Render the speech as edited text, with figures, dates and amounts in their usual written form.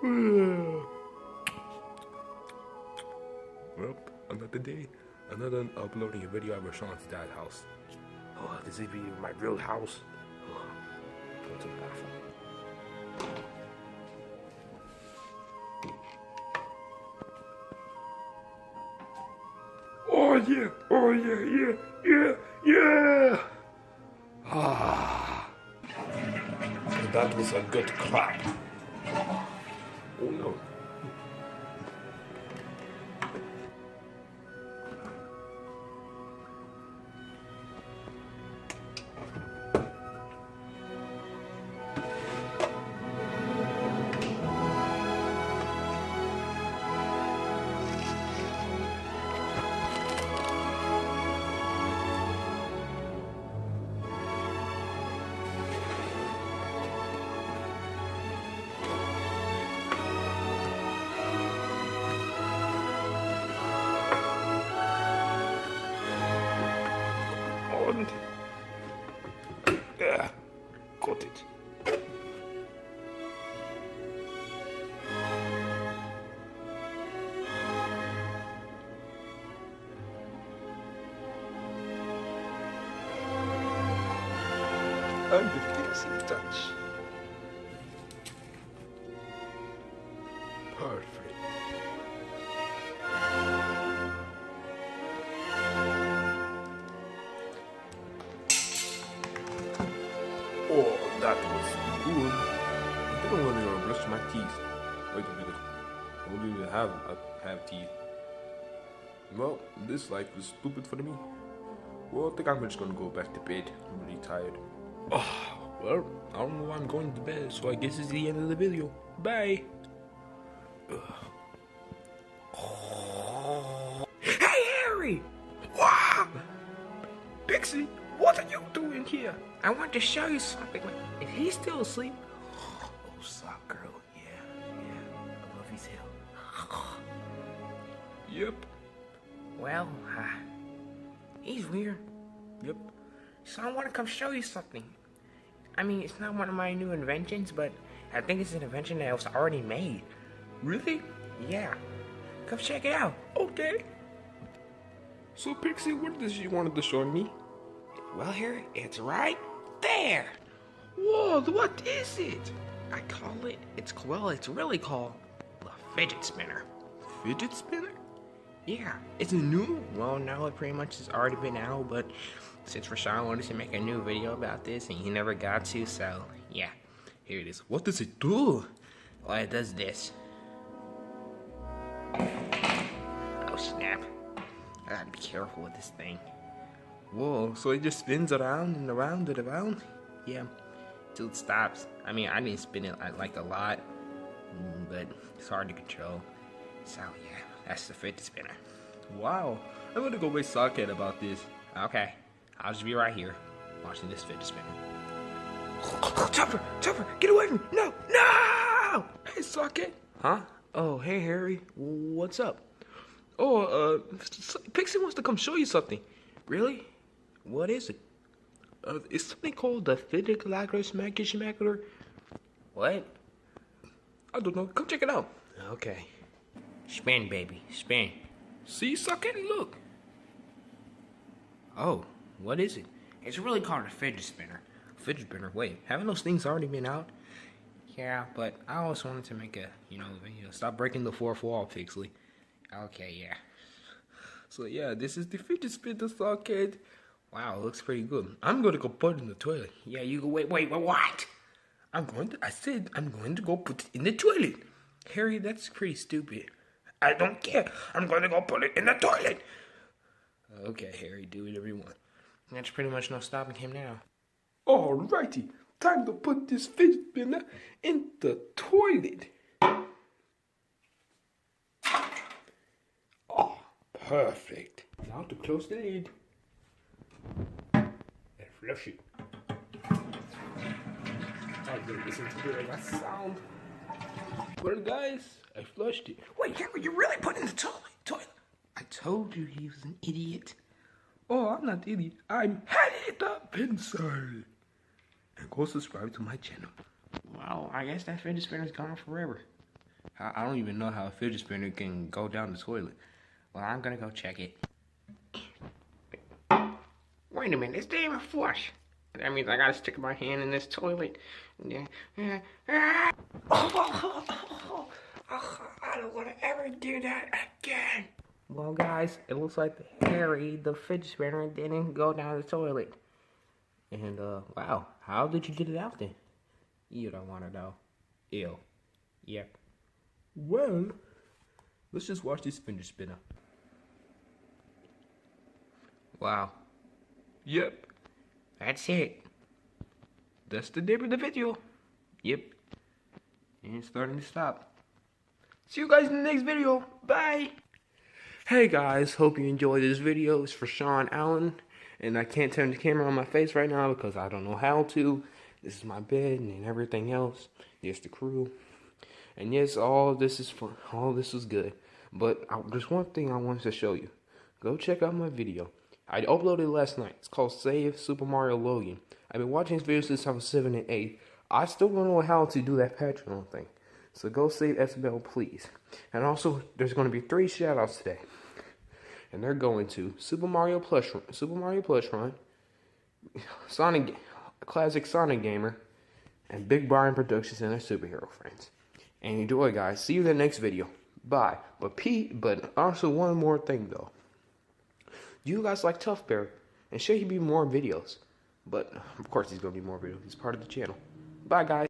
Well, another day, another uploading a video of Rashawn's dad's house. Oh, this is be my real house. Oh, go to the bathroom. Oh yeah! Oh yeah! Ah, that was a good clap. Oh no. Yeah, got it. And the finishing touch. Perfect. Oh, that was good. I think I'm gonna brush my teeth. Wait a minute. I don't even have teeth. Well, this life is stupid for me. Well, I think I'm just gonna go back to bed. I'm really tired. Oh, well, I don't know why I'm going to bed, so I guess it's the end of the video. Bye. Hey, Harry! Wow! Pixie, what are you doing here? I want to show you something. Is he still asleep? Oh, sock girl, yeah, I love his hair. Yep. Well, he's weird. Yep. So I want to come show you something. I mean, it's not one of my new inventions, but I think it's an invention that was already made. Really? Yeah. Come check it out. Okay. So Pixie, what does she wanted to show me? Well, here, it's right there. Whoa, what is it? I call it, it's really called the fidget spinner. Fidget spinner? Yeah, it's a new, well, no, it pretty much has already been out, but since Rashawn wanted to make a new video about this and he never got to, so yeah, here it is. What does it do? Well, it does this. Oh, snap. I gotta be careful with this thing. Whoa, so it just spins around and around and around? Yeah, till it stops. I mean, I didn't spin it like a lot, but it's hard to control. So yeah, that's the fidget spinner. Wow, I'm gonna go with Sockhead about this. Okay, I'll just be right here watching this fidget spinner. Chopper, get away from me! No! Hey, Sockhead. Huh? Oh, hey, Harry. What's up? Oh, Pixie wants to come show you something. Really? What is it? It's something called the fidget smacker. What? I don't know. Come check it out. Okay. Spin, baby, spin. See, Sockhead, look. Oh, what is it? It's really called a fidget spinner. Fidget spinner? Wait, haven't those things already been out? Yeah, but I always wanted to make a, video. Stop breaking the fourth wall, Pixley. Okay, yeah. So yeah, this is the fidget spinner, Sockhead. Wow, it looks pretty good. I'm gonna go put it in the toilet. Yeah, you go. Wait, what? I said I'm going to go put it in the toilet. Harry, that's pretty stupid. I don't care. I'm going to go put it in the toilet. Okay, Harry, do whatever you want. That's pretty much no stopping him now. Alrighty, time to put this fidget spinner in the toilet. Oh, perfect. Now to close the lid and flush it. I'm gonna listen to that sound. Well, guys, I flushed it. Wait, Henry, you really put it in the toilet? I told you he was an idiot. Oh, I'm not idiot. I'm HTPvideo. And go subscribe to my channel. Well, I guess that fidget spinner's gone forever. I don't even know how a fidget spinner can go down the toilet. Well, I'm gonna go check it. Wait a minute, it's not even flush. That means I gotta stick my hand in this toilet. I don't wanna ever do that again. Well, guys, it looks like Harry, the fidget spinner, didn't go down the toilet. And, wow, how did you get it out then? You don't wanna know. Ew. Yep. Well, let's just watch this fidget spinner. Wow. Yep. That's it. That's the name of the video. Yep. And it's starting to stop. See you guys in the next video. Bye. Hey guys, hope you enjoyed this video. It's for Sean Allen. And I can't turn the camera on my face right now because I don't know how to. This is my bed and everything else. Here's the crew. And yes, all this is fun. All this was good. But there's one thing I wanted to show you. Go check out my video. I uploaded it last night. It's called Save Super Mario Logan. I've been watching this video since I was 7 and 8. I still don't know how to do that Patreon thing. So go save SBL, please. And also, there's going to be 3 shoutouts today. And they're going to Super Mario Plush Run, Sonic, Classic Sonic Gamer, and Big Brian Productions and their superhero friends. And enjoy, guys. See you in the next video. Bye. But also one more thing, though. You guys like Tough Bear, and should he be more videos? But, of course, he's going to be more videos. He's part of the channel. Bye, guys.